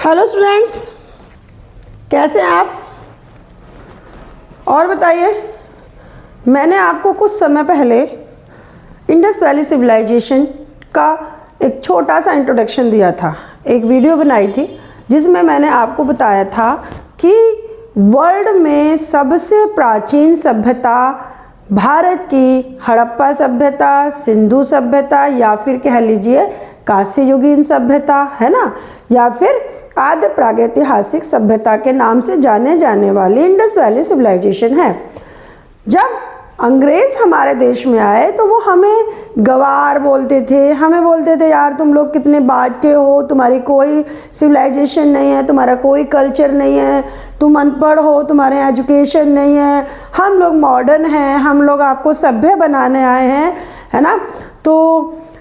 Hello students, कैसे हैं आप? और बताइए, मैंने आपको कुछ समय पहले इंडस वैली सिविलाइजेशन का एक छोटा सा इंट्रोडक्शन दिया था, एक वीडियो बनाई थी जिसमें मैंने आपको बताया था कि वर्ल्ड में सबसे प्राचीन सभ्यता भारत की हड़प्पा सभ्यता, सिंधु सभ्यता या फिर कह लीजिए कांस्ययुगीन सभ्यता है ना, या फिर आद्य प्रागैतिहासिक सभ्यता के नाम से जाने जाने वाली इंडस वैली सिविलाइजेशन है। जब अंग्रेज़ हमारे देश में आए तो वो हमें गवार बोलते थे, हमें बोलते थे यार तुम लोग कितने बाद के हो, तुम्हारी कोई सिविलाइजेशन नहीं है, तुम्हारा कोई कल्चर नहीं है, तुम अनपढ़ हो, तुम्हारे एजुकेशन नहीं है, हम लोग मॉडर्न हैं, हम लोग आपको सभ्य बनाने आए हैं, है ना। तो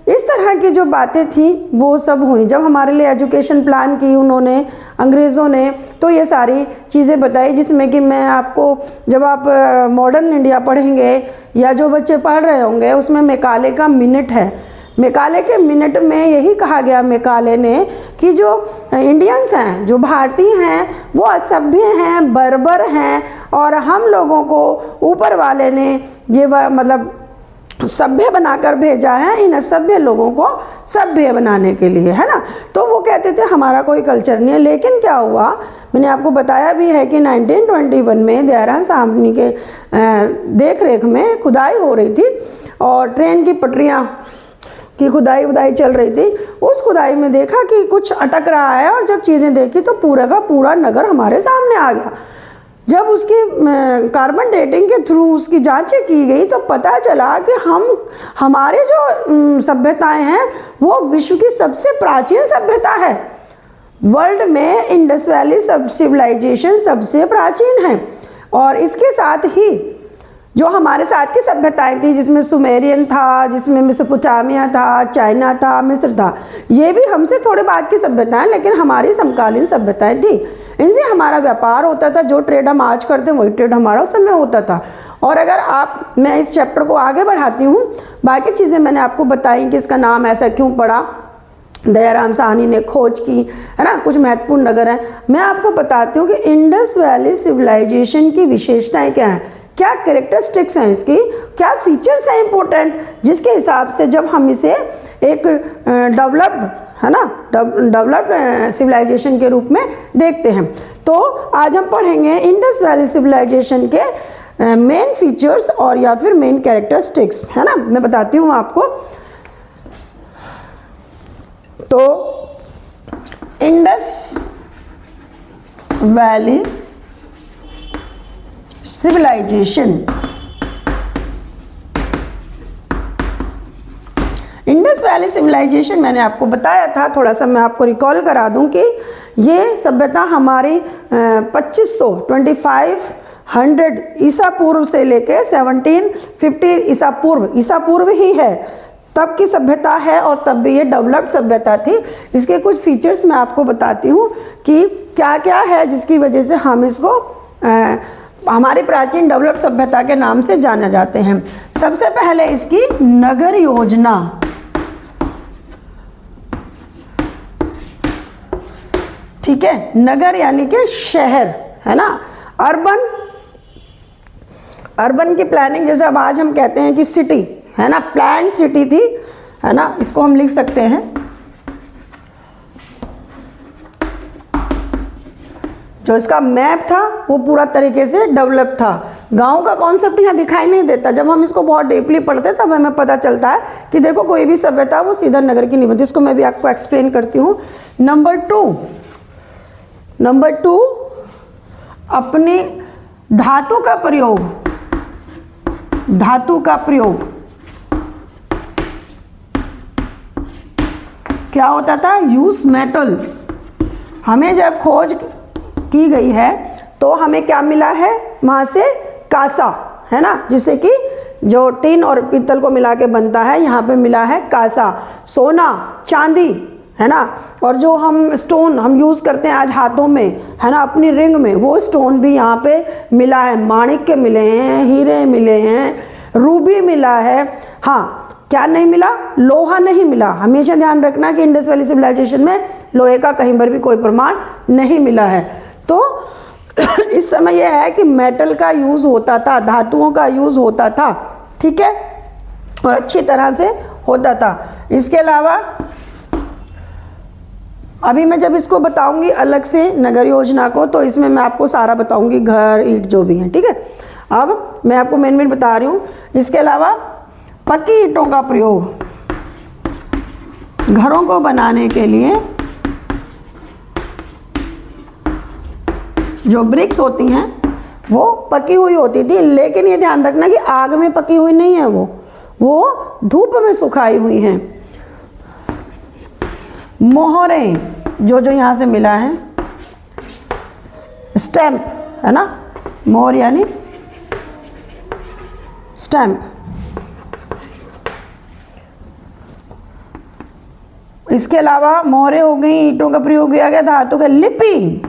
इस तरह की जो बातें थी वो सब हुई। जब हमारे लिए एजुकेशन प्लान की उन्होंने, अंग्रेज़ों ने, तो ये सारी चीज़ें बताई जिसमें कि मैं आपको, जब आप मॉडर्न इंडिया पढ़ेंगे या जो बच्चे पढ़ रहे होंगे उसमें मैकाले का मिनट है। मैकाले के मिनट में यही कहा गया मैकाले ने कि जो इंडियंस हैं, जो भारतीय हैं, वो असभ्य हैं, बर्बर हैं और हम लोगों को ऊपर वाले ने ये मतलब सभ्य बनाकर भेजा है, इन असभ्य लोगों को सभ्य बनाने के लिए, है ना। तो वो कहते थे हमारा कोई कल्चर नहीं है। लेकिन क्या हुआ, मैंने आपको बताया भी है कि 1921 में दयाराम साहनी के देख रेख में खुदाई हो रही थी और ट्रेन की पटरियाँ की खुदाई चल रही थी। उस खुदाई में देखा कि कुछ अटक रहा है और जब चीज़ें देखी तो पूरा का पूरा नगर हमारे सामने आ गया। जब उसकी कार्बन डेटिंग के थ्रू उसकी जांचें की गई तो पता चला कि हमारे जो सभ्यताएं हैं वो विश्व की सबसे प्राचीन सभ्यता है। वर्ल्ड में इंडस वैली सिविलाइजेशन सबसे प्राचीन है। और इसके साथ ही जो हमारे साथ की सभ्यताएं थी, जिसमें सुमेरियन था, जिसमें मेसोपोटामिया था, चाइना था, मिस्र था, ये भी हमसे थोड़े बाद की सभ्यताएं लेकिन हमारी समकालीन सभ्यताएं थी। इनसे हमारा व्यापार होता था, जो ट्रेड हम आज करते हैं वही ट्रेड हमारा उस समय होता था। और अगर मैं इस चैप्टर को आगे बढ़ाती हूँ, बाकी चीज़ें मैंने आपको बताई कि इसका नाम ऐसा क्यों पड़ा, दयाराम साहनी ने खोज की, है ना, कुछ महत्वपूर्ण नगर हैं। मैं आपको बताती हूँ कि इंडस वैली सिविलाइजेशन की विशेषताएं क्या हैं, क्या कैरेक्टरिस्टिक्स हैं इसकी, क्या फीचर्स हैं इंपॉर्टेंट, जिसके हिसाब से जब हम इसे एक डेवलप्ड, है ना, डेवलप्ड सिविलाइजेशन के रूप में देखते हैं। तो आज हम पढ़ेंगे इंडस वैली सिविलाइजेशन के मेन फीचर्स और या फिर मेन कैरेक्टरिस्टिक्स, है ना। मैं बताती हूँ आपको। तो Indus valley civilisation, Indus valley civilisation मैंने आपको बताया था, थोड़ा सा मैं आपको रिकॉल करा दूं कि ये सभ्यता हमारी 2500 ईसा पूर्व से लेके 1750 ईसा पूर्व ही है, तब की सभ्यता है और तब भी ये डेवलप्ड सभ्यता थी। इसके कुछ फीचर्स मैं आपको बताती हूँ कि क्या क्या है जिसकी वजह से हम इसको हमारी प्राचीन डेवलप्ड सभ्यता के नाम से जाने जाते हैं। सबसे पहले इसकी नगर योजना, ठीक है, नगर यानी कि शहर, है ना। अर्बन की प्लानिंग, जैसे अब आज हम कहते हैं कि सिटी, है ना, प्लान सिटी थी, है ना, इसको हम लिख सकते हैं। जो इसका मैप था वो पूरा तरीके से डेवलप था। गांव का कॉन्सेप्ट यहाँ दिखाई नहीं देता। जब हम इसको बहुत डीपली पढ़ते तब हमें पता चलता है कि देखो कोई भी सभ्यता वो सीधा नगर की नहीं बनती। इसको मैं भी आपको एक्सप्लेन करती हूँ। नंबर टू अपनी धातु का प्रयोग क्या होता था, यूज मेटल। हमें जब खोज की गई है तो हमें क्या मिला है वहाँ से, कांसा, है ना, जिससे कि जो टिन और पीतल को मिला के बनता है, यहाँ पे मिला है कांसा। सोना, चांदी, है ना, और जो हम स्टोन हम यूज़ करते हैं आज हाथों में, है ना, अपनी रिंग में, वो स्टोन भी यहाँ पे मिला है। माणिक्य मिले हैं, हीरे मिले हैं, रूबी मिला है। हाँ, क्या नहीं मिला? लोहा नहीं मिला। हमेशा ध्यान रखना कि इंडस वैली सिविलाइजेशन में लोहे का कहीं पर भी कोई प्रमाण नहीं मिला है। तो इस समय यह है कि मेटल का यूज़ होता था, धातुओं का यूज़ होता था, ठीक है, और अच्छी तरह से होता था। इसके अलावा अभी मैं जब इसको बताऊंगी अलग से नगर योजना को, तो इसमें मैं आपको सारा बताऊंगी, घर, ईंट जो भी हैं, ठीक है। अब मैं आपको मेन बता रही हूँ। इसके अलावा पक्की ईंटों का प्रयोग घरों को बनाने के लिए, जो ब्रिक्स होती हैं वो पकी हुई होती थी, लेकिन ये ध्यान रखना कि आग में पकी हुई नहीं है, वो धूप में सुखाई हुई हैं। मोहरें जो यहाँ से मिला है, स्टैम्प है ना, मोहर यानी स्टैम्प। इसके अलावा मोहरें हो गई, ईंटों का प्रयोग किया गया, धातु का लिपि,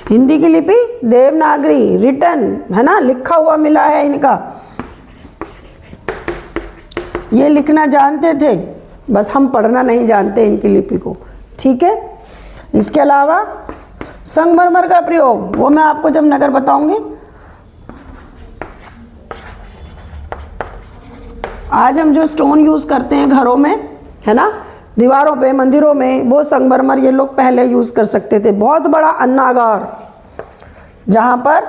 हिंदी की लिपि देवनागरी, रिटन है ना, लिखा हुआ मिला है इनका। ये लिखना जानते थे, बस हम पढ़ना नहीं जानते इनकी लिपि को, ठीक है। इसके अलावा संगमरमर का प्रयोग, वो मैं आपको जब नगर बताऊंगी। आज हम जो स्टोन यूज़ करते हैं घरों में, है ना, दीवारों पे, मंदिरों में, वो संगमरमर ये लोग पहले यूज़ कर सकते थे। बहुत बड़ा अन्नागार, जहाँ पर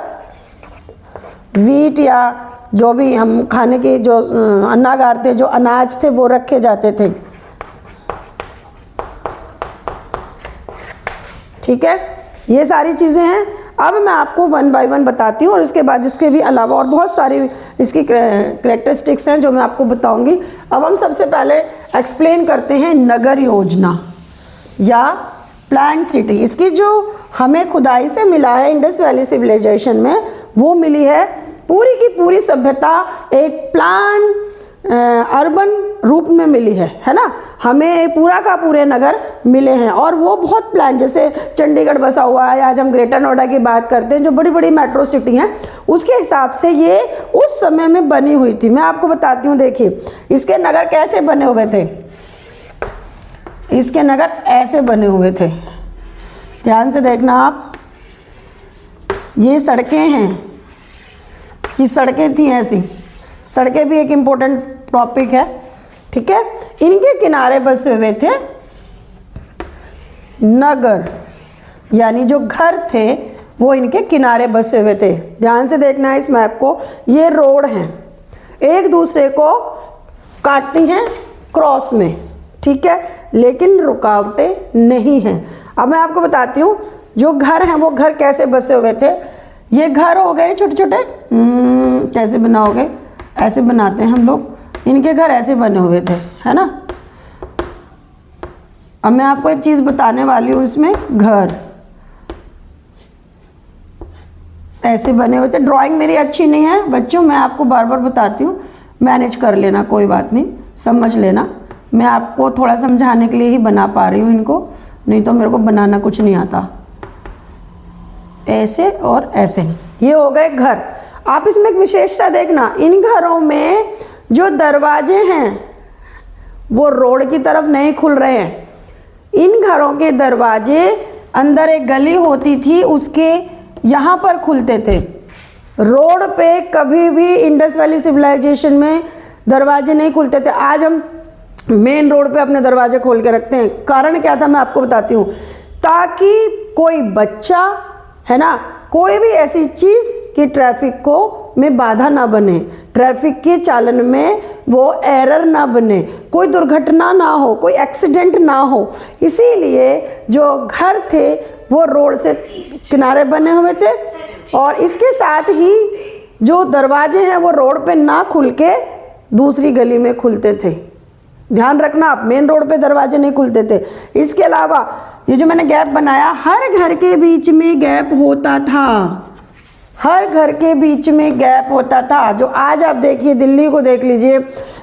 वीट या जो भी हम खाने के जो अन्नागार थे, जो अनाज थे वो रखे जाते थे, ठीक है। ये सारी चीज़ें हैं। अब मैं आपको 1 बाय 1 बताती हूँ, और इसके बाद इसके भी अलावा और बहुत सारी इसकी कैरेक्टरिस्टिक्स हैं जो मैं आपको बताऊंगी। अब हम सबसे पहले एक्सप्लेन करते हैं नगर योजना या प्लान्ड सिटी। इसकी जो हमें खुदाई से मिला है इंडस वैली सिविलाइजेशन में, वो मिली है पूरी की पूरी सभ्यता एक प्लान अर्बन रूप में मिली है ना। हमें पूरा का पूरे नगर मिले हैं, और वो बहुत प्लान, जैसे चंडीगढ़ बसा हुआ है, आज हम ग्रेटर नोएडा की बात करते हैं, जो बड़ी बड़ी मेट्रो सिटी हैं, उसके हिसाब से ये उस समय में बनी हुई थी। मैं आपको बताती हूँ, देखिए इसके नगर कैसे बने हुए थे। इसके नगर ऐसे बने हुए थे, ध्यान से देखना आप। ये सड़कें हैं, इसकी सड़कें थी ऐसी, सड़कें भी एक इम्पोर्टेंट टॉपिक है, ठीक है। इनके किनारे बसे हुए थे नगर, यानी जो घर थे वो इनके किनारे बसे हुए थे। ध्यान से देखना है इस मैप को। ये रोड हैं, एक दूसरे को काटती हैं क्रॉस में, ठीक है, लेकिन रुकावटें नहीं हैं। अब मैं आपको बताती हूँ जो घर हैं वो घर कैसे बसे हुए थे। ये घर हो गए छोटे छोटे, कैसे बनाओगे, ऐसे बनाते हैं हम लोग। इनके घर ऐसे बने हुए थे, है ना। अब मैं आपको एक चीज़ बताने वाली हूँ, इसमें घर ऐसे बने हुए थे। ड्राइंग मेरी अच्छी नहीं है बच्चों, मैं आपको बार बार बताती हूँ, मैनेज कर लेना, कोई बात नहीं, समझ लेना। मैं आपको थोड़ा समझाने के लिए ही बना पा रही हूँ इनको, नहीं तो मेरे को बनाना कुछ नहीं आता। ऐसे और ऐसे, ये हो गए घर। आप इसमें एक विशेषता देखना, इन घरों में जो दरवाजे हैं वो रोड की तरफ नहीं खुल रहे हैं। इन घरों के दरवाजे अंदर एक गली होती थी, उसके यहाँ पर खुलते थे। रोड पे कभी भी इंडस वैली सिविलाइजेशन में दरवाजे नहीं खुलते थे। आज हम मेन रोड पे अपने दरवाजे खोल के रखते हैं। कारण क्या था मैं आपको बताती हूँ, ताकि कोई बच्चा, है ना, कोई भी ऐसी चीज़ कि ट्रैफिक को में बाधा ना बने, ट्रैफिक के चालन में वो एरर ना बने, कोई दुर्घटना ना हो, कोई एक्सीडेंट ना हो। इसीलिए जो घर थे वो रोड से किनारे बने हुए थे, और इसके साथ ही जो दरवाजे हैं वो रोड पे ना खुल के दूसरी गली में खुलते थे। ध्यान रखना आप, मेन रोड पे दरवाजे नहीं खुलते थे। इसके अलावा ये जो मैंने गैप बनाया, हर घर के बीच में गैप होता था, हर घर के बीच में गैप होता था। जो आज आप देखिए, दिल्ली को देख लीजिए,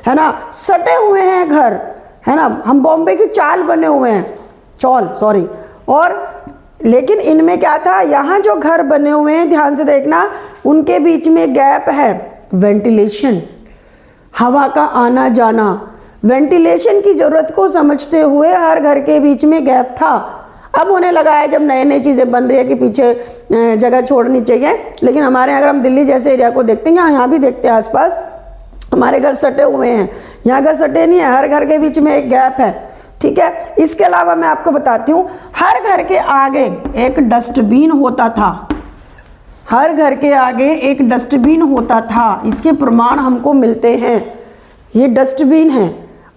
है ना, सटे हुए हैं घर, है ना, हम बॉम्बे की चाल बने हुए हैं, चौल सॉरी। और लेकिन इनमें क्या था, यहाँ जो घर बने हुए हैं ध्यान से देखना, उनके बीच में गैप है, वेंटिलेशन, हवा का आना जाना, वेंटिलेशन की ज़रूरत को समझते हुए हर घर के बीच में गैप था। अब होने लगा है जब नई नई चीज़ें बन रही है कि पीछे जगह छोड़नी चाहिए, लेकिन हमारे अगर हम दिल्ली जैसे एरिया को देखते हैं, यहाँ भी देखते हैं आसपास हमारे घर सटे हुए हैं, यहाँ घर सटे नहीं है, हर घर के बीच में एक गैप है। ठीक है, इसके अलावा मैं आपको बताती हूँ, हर घर के आगे एक डस्टबिन होता था, हर घर के आगे एक डस्टबिन होता था। इसके प्रमाण हमको मिलते हैं, ये डस्टबिन है।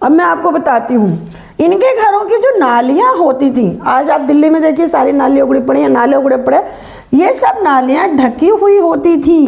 अब मैं आपको बताती हूँ, इनके घरों की जो नालियाँ होती थी, आज आप दिल्ली में देखिए सारी नाली उगड़ी पड़ी हैं, नाले उगड़े पड़े, ये सब नालियाँ ढकी हुई होती थी,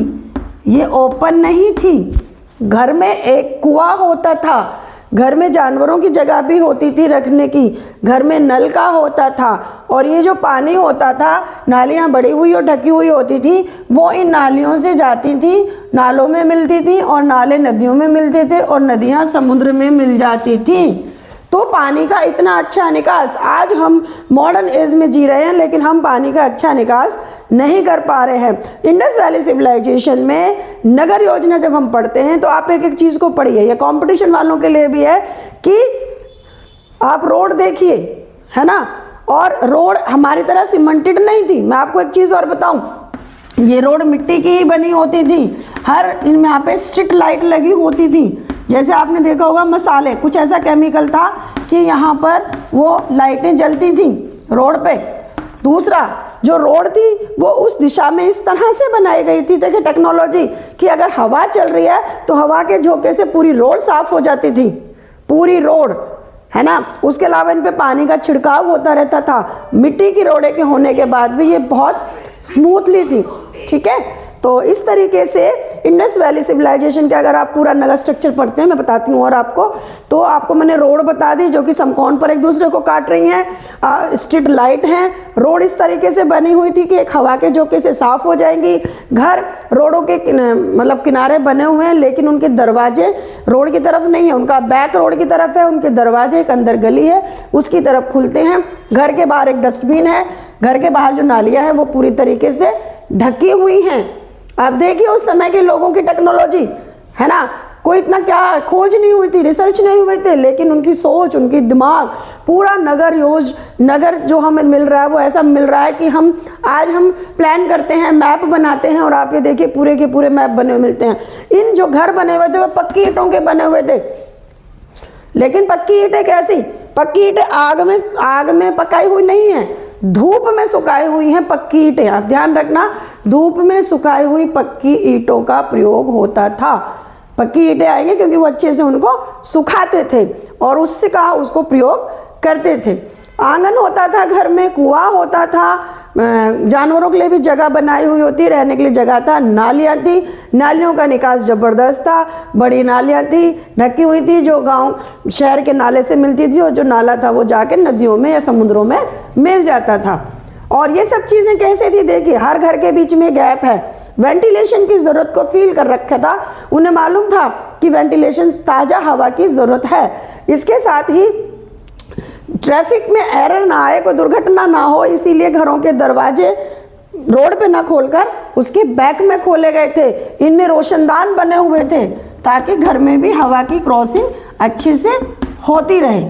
ये ओपन नहीं थी। घर में एक कुआं होता था, घर में जानवरों की जगह भी होती थी रखने की, घर में नल का होता था, और ये जो पानी होता था, नालियाँ बड़ी हुई और ढकी हुई होती थी, वो इन नालियों से जाती थी, नालों में मिलती थी, और नाले नदियों में मिलते थे, और नदियाँ समुद्र में मिल जाती थी। तो पानी का इतना अच्छा निकास, आज हम मॉडर्न एज में जी रहे हैं, लेकिन हम पानी का अच्छा निकास नहीं कर पा रहे हैं। इंडस वैली सिविलाइजेशन में नगर योजना जब हम पढ़ते हैं तो आप एक एक चीज़ को पढ़िए, ये कंपटीशन वालों के लिए भी है कि आप रोड देखिए, है ना, और रोड हमारी तरह सीमेंटेड नहीं थी। मैं आपको एक चीज़ और बताऊं, ये रोड मिट्टी की ही बनी होती थी, हर इनमें यहाँ पे स्ट्रीट लाइट लगी होती थी। जैसे आपने देखा होगा मसाले, कुछ ऐसा केमिकल था कि यहाँ पर वो लाइटें जलती थी रोड पे। दूसरा, जो रोड थी वो उस दिशा में इस तरह से बनाई गई थी, देखिए टेक्नोलॉजी, कि अगर हवा चल रही है तो हवा के झोंके से पूरी रोड साफ हो जाती थी, पूरी रोड, है ना। उसके अलावा इन पे पानी का छिड़काव होता रहता था। मिट्टी की रोडें के होने के बाद भी ये बहुत स्मूथली थी। ठीक है, तो इस तरीके से इंडस वैली सिविलाइजेशन के अगर आप पूरा नगर स्ट्रक्चर पढ़ते हैं, मैं बताती हूँ और आपको, तो आपको मैंने रोड बता दी जो कि समकोण पर एक दूसरे को काट रही हैं, स्ट्रीट लाइट हैं, रोड इस तरीके से बनी हुई थी कि एक हवा के झोंके से साफ हो जाएंगी। घर रोडों के मतलब किनारे बने हुए हैं, लेकिन उनके दरवाजे रोड की तरफ नहीं है, उनका बैक रोड की तरफ है, उनके दरवाजे एक अंदर गली है उसकी तरफ खुलते हैं। घर के बाहर एक डस्टबिन है, घर के बाहर जो नालियाँ हैं वो पूरी तरीके से ढकी हुई हैं। आप देखिए उस समय के लोगों की टेक्नोलॉजी, है ना, कोई इतना क्या खोज नहीं हुई थी, रिसर्च नहीं हुए थे, लेकिन उनकी सोच, उनकी दिमाग, पूरा नगर जो हमें मिल रहा है वो ऐसा मिल रहा है कि आज हम प्लान करते हैं, मैप बनाते हैं, और आप ये देखिए पूरे के पूरे मैप बने हुए मिलते हैं। इन जो घर बने हुए थे वो पक्की ईंटों के बने हुए थे, लेकिन पक्की ईंटें कैसी, पक्की ईंटें आग में पकाई हुई नहीं है, धूप में सुखाई हुई हैं पक्की ईंटें। आप ध्यान रखना, धूप में सुखाई हुई पक्की ईंटों का प्रयोग होता था। पक्की ईंटें आएंगे क्योंकि वो अच्छे से उनको सुखाते थे और उसको प्रयोग करते थे। आंगन होता था, घर में कुआं होता था, जानवरों के लिए भी जगह बनाई हुई होती, रहने के लिए जगह था, नालियाँ थी, नालियों का निकास ज़बरदस्त था, बड़ी नालियाँ थी, ढकी हुई थी, जो गांव शहर के नाले से मिलती थी, और जो नाला था वो जाके नदियों में या समुद्रों में मिल जाता था। और ये सब चीज़ें कैसे थी, देखिए हर घर के बीच में गैप है, वेंटिलेशन की ज़रूरत को फील कर रखा था, उन्हें मालूम था कि वेंटिलेशन, ताज़ा हवा की ज़रूरत है। इसके साथ ही ट्रैफिक में एरर ना आए, कोई दुर्घटना ना हो, इसीलिए घरों के दरवाजे रोड पे ना खोलकर उसके बैक में खोले गए थे। इनमें रोशनदान बने हुए थे ताकि घर में भी हवा की क्रॉसिंग अच्छे से होती रहे।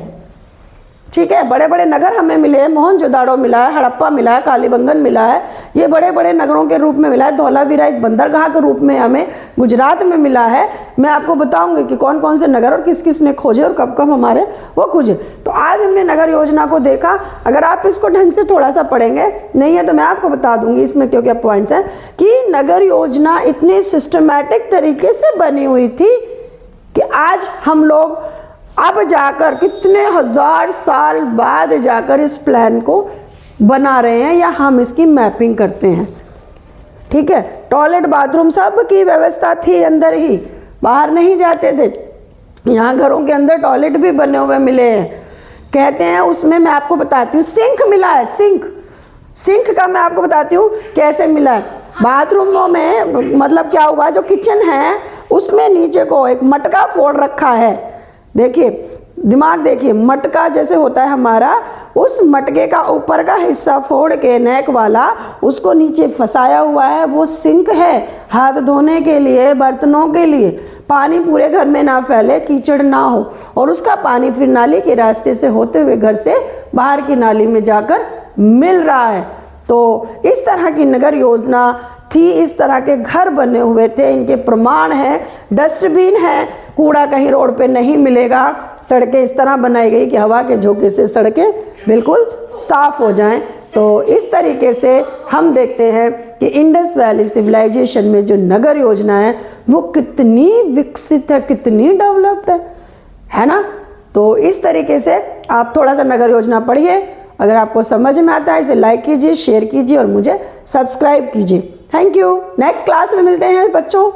ठीक है, बड़े बड़े नगर हमें मिले हैं, मोहनजोदाड़ो मिला है, हड़प्पा मिला है, कालीबंगन मिला है, ये बड़े बड़े नगरों के रूप में मिला है। धौलावीरा एक बंदरगाह के रूप में हमें गुजरात में मिला है। मैं आपको बताऊंगी कि कौन कौन से नगर और किस किस ने खोजे और कब कब हमारे वो खोजे। तो आज हमने नगर योजना को देखा, अगर आप इसको ढंग से थोड़ा सा पढ़ेंगे, नहीं है तो मैं आपको बता दूंगी इसमें क्या क्या पॉइंट्स हैं, कि नगर योजना इतनी सिस्टमैटिक तरीके से बनी हुई थी कि आज हम लोग अब जाकर कितने हजार साल बाद जाकर इस प्लान को बना रहे हैं या हम इसकी मैपिंग करते हैं। ठीक है, टॉयलेट बाथरूम सब की व्यवस्था थी, अंदर ही, बाहर नहीं जाते थे। यहाँ घरों के अंदर टॉयलेट भी बने हुए मिले हैं, कहते हैं। उसमें मैं आपको बताती हूँ, सिंक मिला है, सिंक का मैं आपको बताती हूँ कैसे मिला है। बाथरूमों में मतलब क्या हुआ, जो किचन है उसमें नीचे को एक मटका फोड़ रखा है, देखिए दिमाग देखिए, मटका जैसे होता है हमारा, उस मटके का ऊपर का हिस्सा फोड़ के नेक वाला उसको नीचे फंसाया हुआ है, वो सिंक है हाथ धोने के लिए, बर्तनों के लिए। पानी पूरे घर में ना फैले, कीचड़ ना हो, और उसका पानी फिर नाली के रास्ते से होते हुए घर से बाहर की नाली में जाकर मिल रहा है। तो इस तरह की नगर योजना थी, इस तरह के घर बने हुए थे, इनके प्रमाण हैं। डस्टबिन है, कूड़ा कहीं रोड पे नहीं मिलेगा। सड़कें इस तरह बनाई गई कि हवा के झोंके से सड़कें बिल्कुल साफ हो जाएं। तो इस तरीके से हम देखते हैं कि इंडस वैली सिविलाइजेशन में जो नगर योजना है वो कितनी विकसित है, कितनी डेवलप्ड है ना। तो इस तरीके से आप थोड़ा सा नगर योजना पढ़िए। अगर आपको समझ में आता है इसे लाइक कीजिए, शेयर कीजिए और मुझे सब्सक्राइब कीजिए। Thank you. नेक्स्ट क्लास में मिलते हैं बच्चों।